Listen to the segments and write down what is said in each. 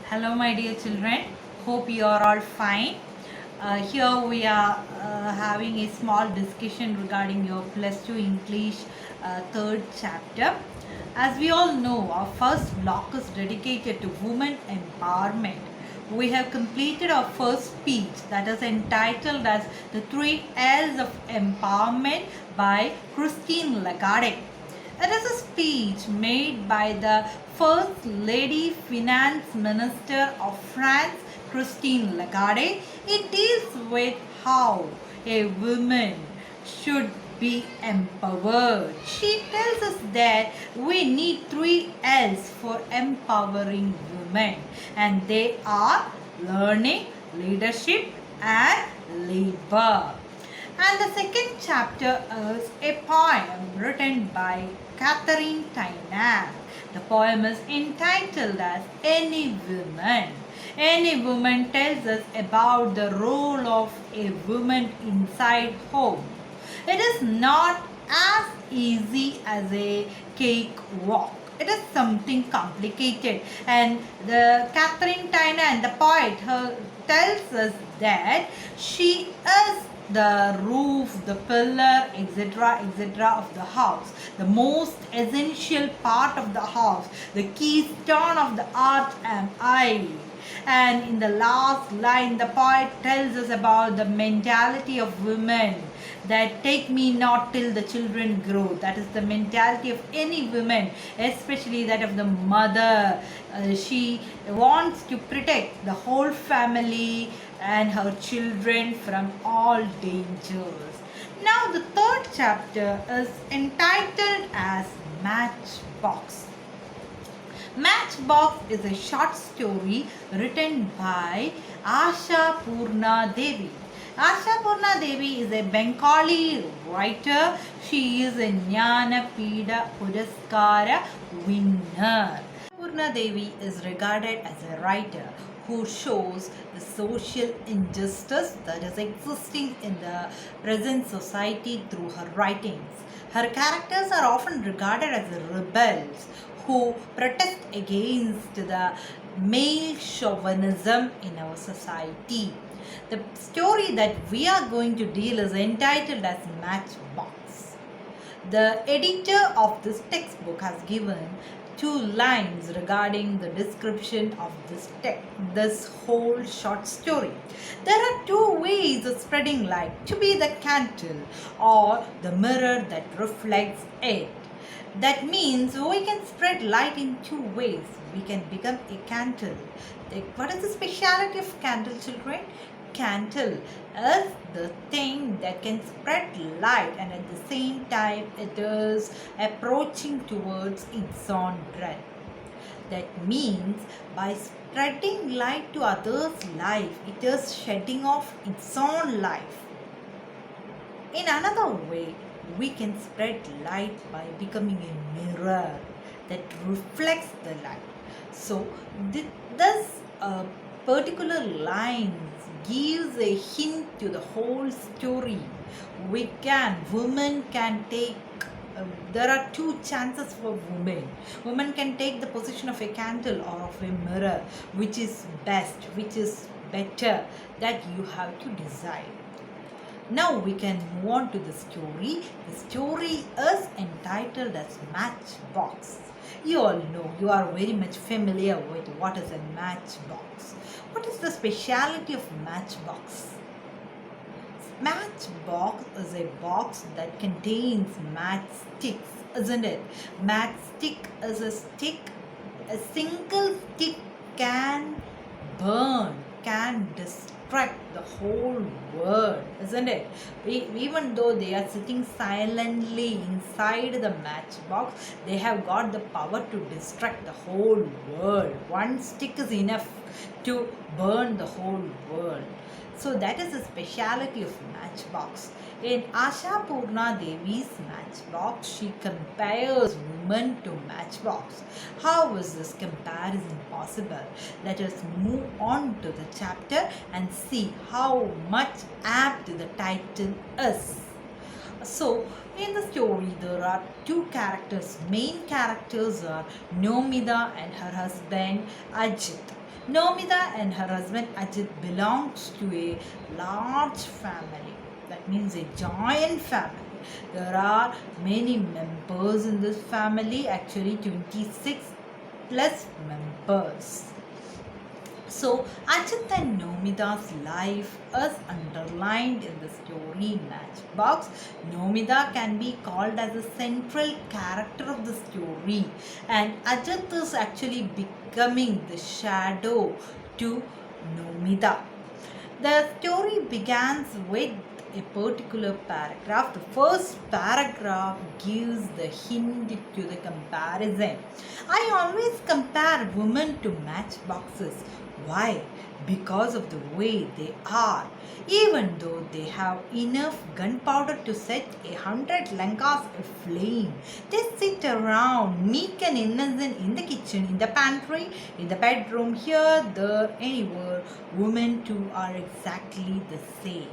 Hello, my dear children. Hope you are all fine. Here we are having a small discussion regarding your plus 2 English third chapter. As we all know, our first block is dedicated to women empowerment. We have completed our first speech that is entitled as The Three L's of Empowerment by Christine Lagarde. It is a speech made by the First Lady Finance Minister of France, Christine Lagarde. It deals with how a woman should be empowered. She tells us that we need three L's for empowering women, and they are learning, leadership, and labor. And the second chapter is a poem written by Catherine Tynan. The poem is entitled as Any Woman. Any Woman tells us about the role of a woman inside home. It is not as easy as a cakewalk. It is something complicated, and the Catherine Tynan, the poet, tells us that she is the roof, the pillar, etc., of the house, the most essential part of the house, the keystone of the art am I. And in the last line, the poet tells us about the mentality of women that take me not till the children grow. That is the mentality of any woman, especially that of the mother. She wants to protect the whole family and her children from all dangers. Now, the third chapter is entitled as Matchbox. Matchbox is a short story written by Asha Purna Devi. Asha Purna Devi is a Bengali writer. She is a Jnana Pida Puraskara winner. Purna Devi is regarded as a writer who shows the social injustice that is existing in the present society through her writings. Her characters are often regarded as rebels who protest against the male chauvinism in our society. The story that we are going to deal is entitled as Matchbox. The editor of this textbook has given 2 lines regarding the description of this whole short story. There are 2 ways of spreading light: to be the candle or the mirror that reflects it. That means we can spread light in 2 ways. We can become a candle. What is the speciality of candle, children? Candle is the thing that can spread light, and at the same time it is approaching towards its own breath. That means by spreading light to others' life, it is shedding off its own life. In another way, we can spread light by becoming a mirror that reflects the light. So, this particular line gives a hint to the whole story. Women can take, there are 2 chances for women. Women can take the position of a candle or of a mirror. Which is best, which is better, that you have to decide. Now we can move on to the story. The story is entitled as Matchbox. You all know, you are very much familiar with what is a matchbox. What is the speciality of matchbox? Matchbox is a box that contains matchsticks, isn't it? Matchstick is a stick. A single stick can burn, can distract the whole world, isn't it? Even though they are sitting silently inside the matchbox, they have got the power to distract the whole world. One stick is enough to burn the whole world. So that is the speciality of matchbox. In Asha Purna Devi's Matchbox, she compares women to matchbox. How is this comparison possible? Let us move on to the chapter and see how much apt the title is. So, in the story, there are 2 characters. Main characters are Nomida and her husband Ajit. Nomida and her husband Ajit belongs to a large family. That means a giant family. There are many members in this family, actually 26 plus members. So, Ajit and Nomida's life is underlined in the story Matchbox. Nomida can be called as a central character of the story, and Ajit is actually becoming the shadow to Nomida. The story begins with a particular paragraph. The first paragraph gives the hint to the comparison. I always compare women to matchboxes. Why? Because of the way they are. Even though they have enough gunpowder to set 100 lankas aflame, they sit around meek and innocent in the kitchen, in the pantry, in the bedroom, here, there, anywhere. Women too are exactly the same.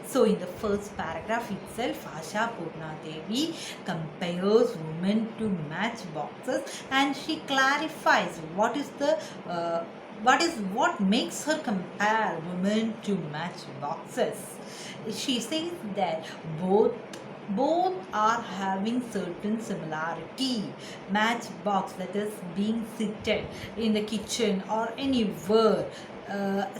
So in the first paragraph itself, Asha Purna Devi compares women to matchboxes, and she clarifies what makes her compare women to matchboxes. She says that both are having certain similarity. Matchbox, that is being seated in the kitchen or anywhere,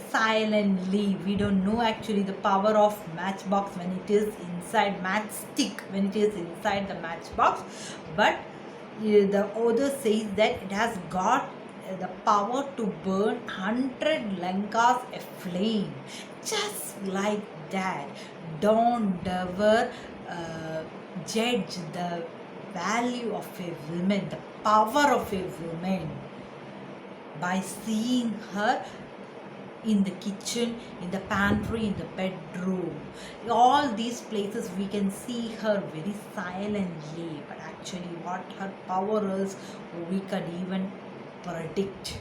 silently. We don't know actually the power of matchbox when it is inside, matchstick when it is inside the matchbox, but the author says that it has got the power to burn 100 lankas aflame. Just like that, don't ever judge the value of a woman, the power of a woman, by seeing her in the kitchen, in the pantry, in the bedroom. All these places we can see her very silently, but actually what her power is, we can even predict.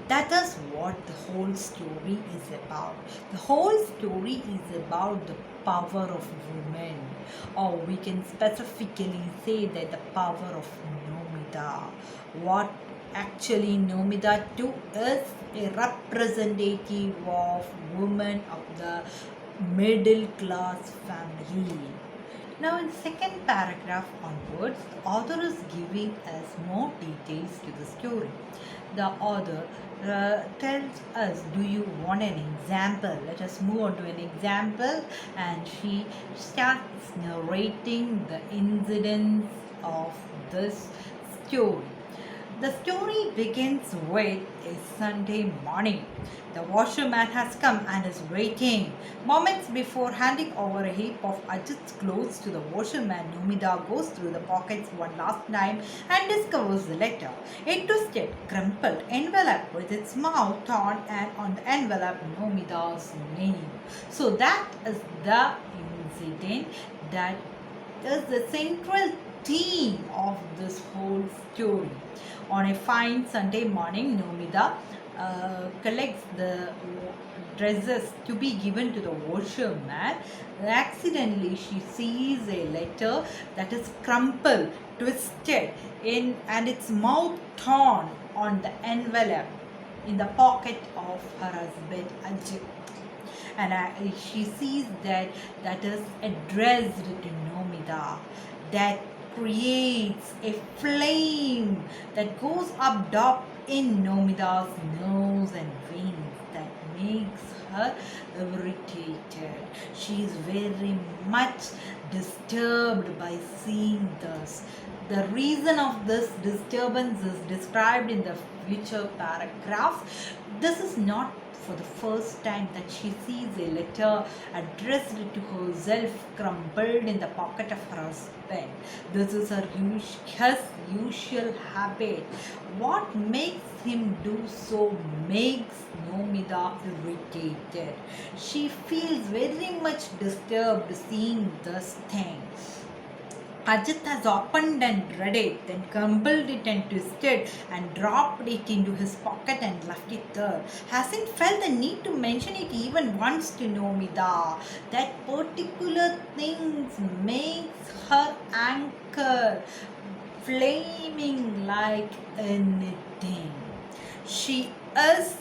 That is what the whole story is about. The whole story is about the power of women, or we can specifically say that the power of Nomida. What actually Nomida too is a representative of women of the middle class family. Now in second paragraph onwards, the author is giving us more details to the story. The author tells us, do you want an example? Let us move on to an example, and she starts narrating the incidents of this story. The story begins with a Sunday morning. The washerman has come and is waiting. Moments before handing over a heap of Ajit's clothes to the washerman, Nomida goes through the pockets one last time and discovers the letter. A twisted, crumpled envelope with its mouth torn, and on the envelope Nomida's name. So that is the incident that is the central theme of this whole story. On a fine Sunday morning, Nomida collects the dresses to be given to the washerman. Accidentally, she sees a letter that is crumpled, twisted, and its mouth torn on the envelope in the pocket of her husband Ajit. And she sees that is addressed to Nomida, that creates a flame that goes up in Nomida's nose and veins, that makes her irritated. She is very much disturbed by seeing this. The reason of this disturbance is described in the future paragraphs. This is not for the first time that she sees a letter addressed to herself crumpled in the pocket of her husband. This is her usual habit. What makes him do so makes Nomida irritated. She feels very much disturbed seeing this thing. Ajit has opened and read it, then crumpled it and twisted and dropped it into his pocket and left it there. Hasn't felt the need to mention it even once to Nomida. That particular thing makes her anger flaming like anything. She is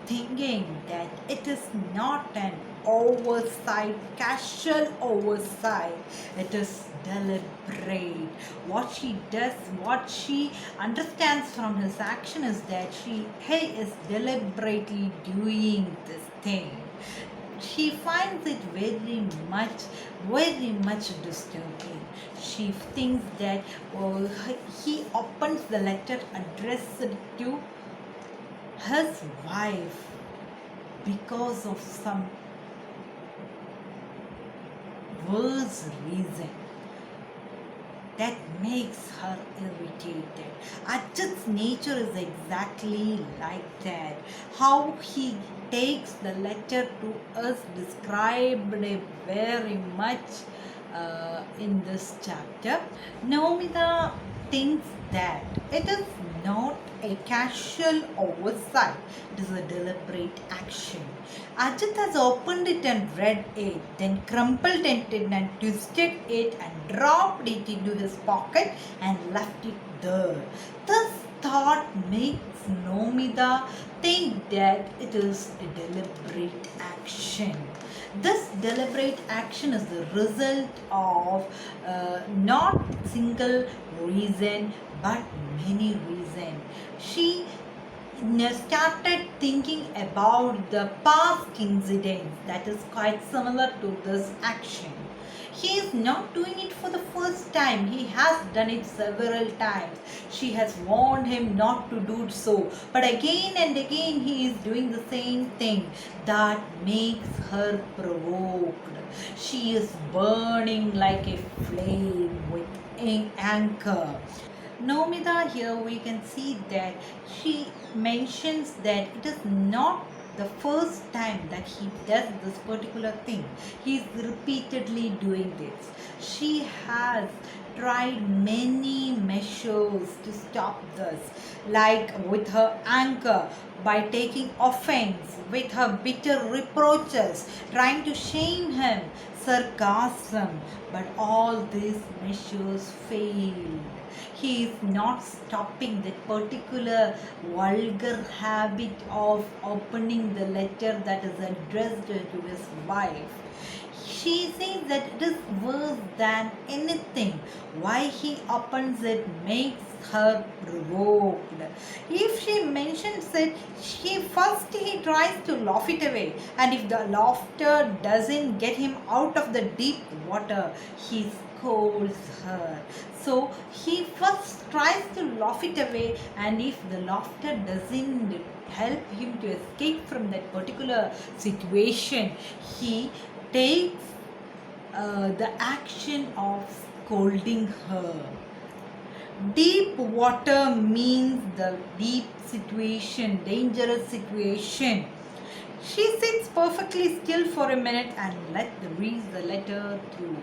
thinking that it is not an oversight, casual oversight. It is deliberate. What she does, what she understands from his action is that he is deliberately doing this thing. She finds it very much disturbing. She thinks that he opens the letter addressed to his wife because of some worse reason that makes her irritated. Ajit's nature is exactly like that. How he takes the letter to us described very much in this chapter. Naumida thinks that it is not a casual oversight, it is a deliberate action. Ajit has opened it and read it, then crumpled it and twisted it and dropped it into his pocket and left it there. This thought makes Naumida think that it is a deliberate action. This deliberate action is the result of not single reason but many reasons. She started thinking about the past incidents that is quite similar to this action. He is not doing it for the first time. He has done it several times. She has warned him not to do so. But again and again he is doing the same thing. That makes her provoked. She is burning like a flame with anger. Naumida here we can see that she mentions that it is not the first time that he does this particular thing. He is repeatedly doing this. She has tried many measures to stop this, like with her anger, by taking offense, with her bitter reproaches, trying to shame him, sarcasm, but all these measures failed. He is not stopping that particular vulgar habit of opening the letter that is addressed to his wife. She says that it is worse than anything. Why he opens it makes her provoked. If she mentions it, he tries to laugh it away, and if the laughter doesn't get him out of the deep water, he scolds her. So he first tries to laugh it away, and if the laughter doesn't help him to escape from that particular situation, he takes the action of scolding her. Deep water means the deep situation, dangerous situation. She sits perfectly still for a minute and reads the letter through.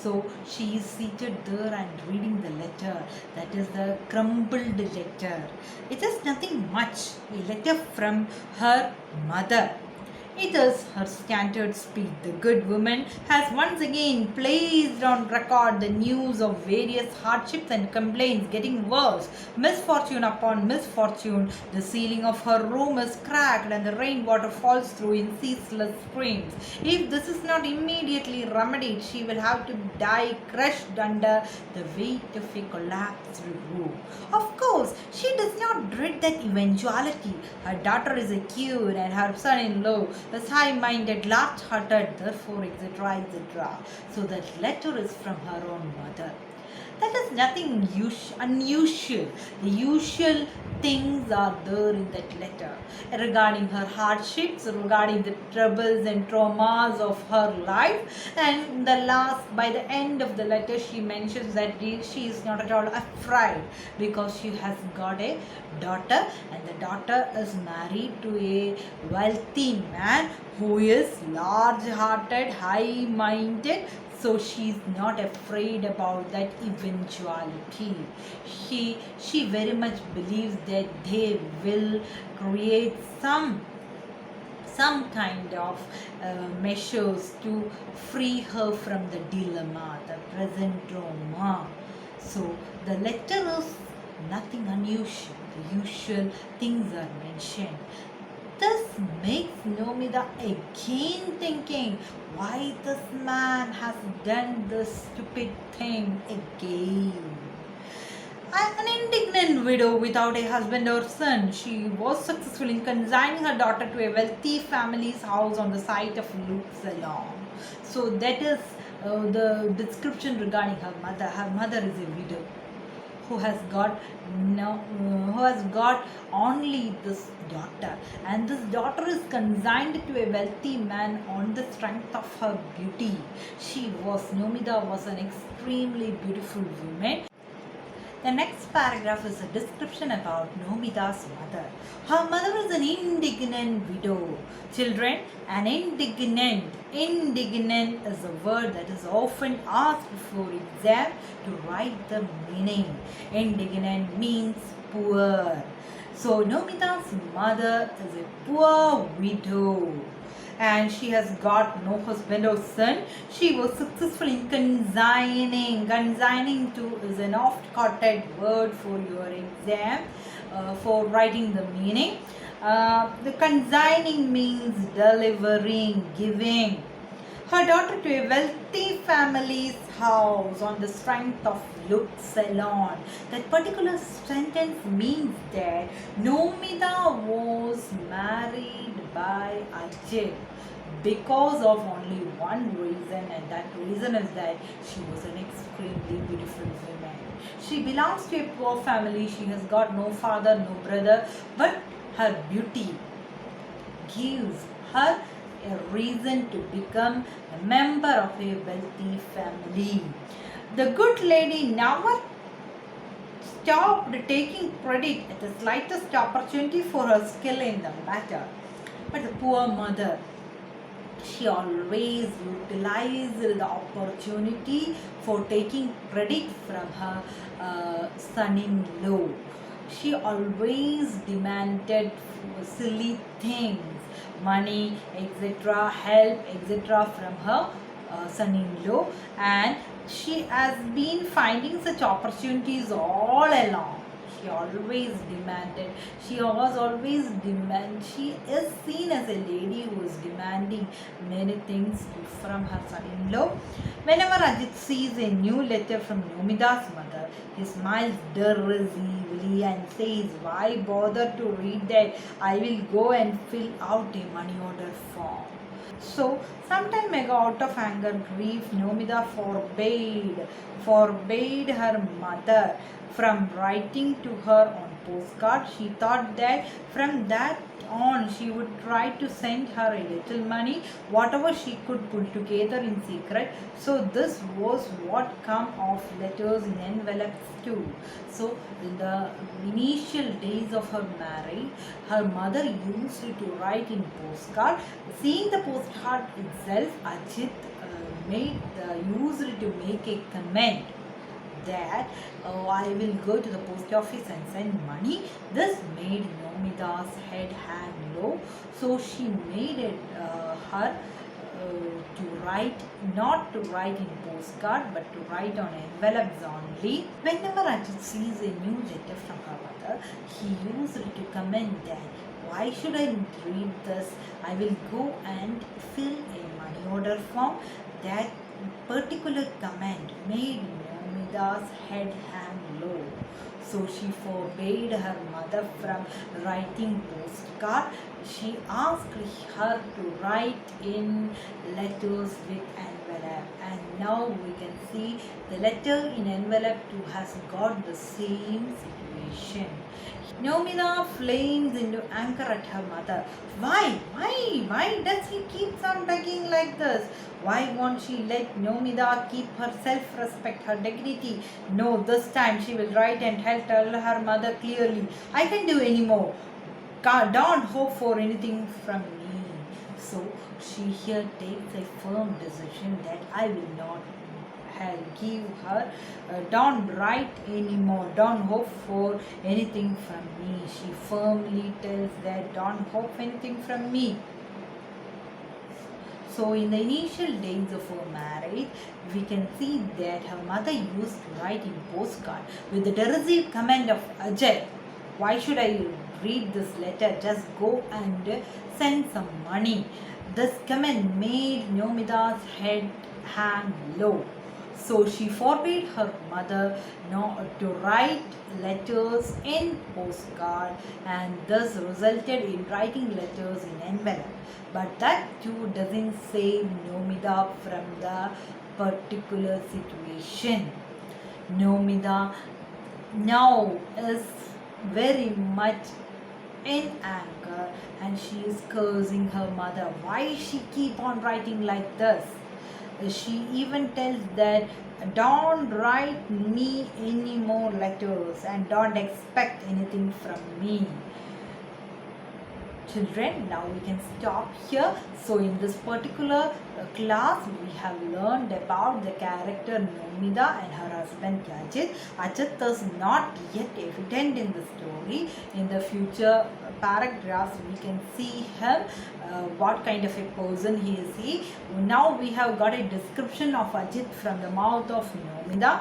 So she is seated there and reading the letter. That is the crumpled letter. It is nothing much. A letter from her mother. It is her standard speech. The good woman has once again placed on record the news of various hardships and complaints getting worse. Misfortune upon misfortune. The ceiling of her room is cracked and the rainwater falls through in ceaseless streams. If this is not immediately remedied, she will have to die crushed under the weight of a collapsed roof. Of course, she does not dread that eventuality. Her daughter is a cure and her son-in-law is high-minded, large-hearted, therefore, etc., etc. So that letter is from her own mother. That is nothing unusual. The usual things are there in that letter regarding her hardships, regarding the troubles and traumas of her life. And by the end of the letter, she mentions that she is not at all afraid because she has got a daughter, and the daughter is married to a wealthy man who is large-hearted, high-minded. So she is not afraid about that eventuality. She very much believes that they will create some kind of measures to free her from the dilemma, the present trauma. So the letter is nothing unusual. The usual things are mentioned. This makes Nomida again thinking why this man has done this stupid thing again. An indignant widow without a husband or son, she was successful in consigning her daughter to a wealthy family's house on the site of Luke's salon. So that is the description regarding her mother. Her mother is a widow who has got who has got only this daughter, and this daughter is consigned to a wealthy man on the strength of her beauty. Nomida was an extremely beautiful woman. The next paragraph is a description about Nomida's mother. Her mother is an indignant widow. Children, indignant is a word that is often asked before exam to write the meaning. Indignant means poor. So Nomida's mother is a poor widow, and she has got no husband or son. She was successful in consigning. Consigning to is an oft-quoted word for your exam for writing the meaning. The consigning means delivering, giving her daughter to a wealthy family's house on the strength of Luke's salon. That particular sentence means that Nomida was married by Ajit because of only one reason, and that reason is that she was an extremely beautiful woman. She belongs to a poor family. She has got no father, no brother, but her beauty gives her a reason to become a member of a wealthy family. The good lady never stopped taking credit at the slightest opportunity for her skill in the matter. But the poor mother, she always utilized the opportunity for taking credit from her son-in-law. She always demanded silly things, money, etc., help, etc., from her son-in-law, and she has been finding such opportunities all along. She always demanded. She is seen as a lady who is demanding many things from her son-in-law. Whenever Ajit sees a new letter from Nomida's mother, he smiles derisively and says, "Why bother to read that? I will go and fill out a money order form." So, some time ago, out of anger, grief, Nomida forbade her mother from writing to her on postcard. She thought that from that on she would try to send her a little money, whatever she could put together in secret. So this was what come of letters in envelopes too. So in the initial days of her marriage, her mother used to write in postcard. Seeing the postcard itself, Ajit used to make a comment that I will go to the post office and send money. This made Nomida's head hang low, so she made it her to write, not to write in postcard, but to write on envelopes only. Whenever Ajit sees a new letter from her mother, he used to comment that, "Why should I read this? I will go and fill a money order form." That particular comment made Nomida's head hang low. So she forbade her mother from writing postcard. She asked her to write in letters with envelope. And now we can see the letter in envelope too has got the same situation. Nomida flames into anger at her mother. Why does he keep on begging like this? Why won't she let Nomida keep her self-respect, her dignity? No, this time she will write and tell her mother clearly, "I can't do any more. Don't hope for anything from me." So she here takes a firm decision that I will not give her, don't write anymore, don't hope for anything from me. She firmly tells that don't hope anything from me. So in the initial days of her marriage, we can see that her mother used to write in postcard with the derisive comment of, "Ajay, why should I read this letter. Just go and send some money. This comment made Nomida's head hang low. So she forbade her mother not to write letters in postcard, and thus resulted in writing letters in envelope. But that too doesn't save Nomida from the particular situation. Nomida now is very much in anger, and she is cursing her mother. Why she keep on writing like this? She even tells that don't write me any more letters and don't expect anything from me. Children, now we can stop here. So in this particular class, we have learned about the character Nomida and her husband Ajit. Ajit is not yet evident in the story. In the future paragraphs, we can see him, what kind of a person he is. Now we have got a description of Ajit from the mouth of Nomida.